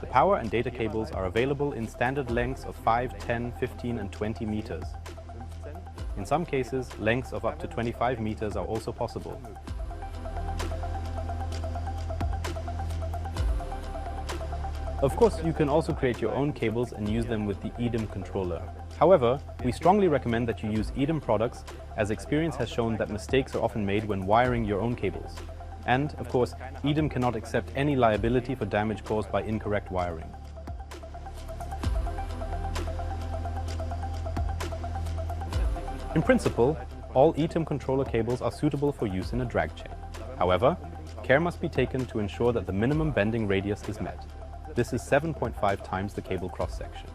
power and data cables are available in standard lengths of 5, 10, 15 and 20 meters. In some cases, lengths of up to 25 meters are also possible. Of course, you can also create your own cables and use them with the EDIM controller. However, we strongly recommend that you use EDIM products, as experience has shown that mistakes are often made when wiring your own cables. And, of course, EDIM cannot accept any liability for damage caused by incorrect wiring. In principle, all EDIM controller cables are suitable for use in a drag chain. However, care must be taken to ensure that the minimum bending radius is met. This is 7.5 times the cable cross-section.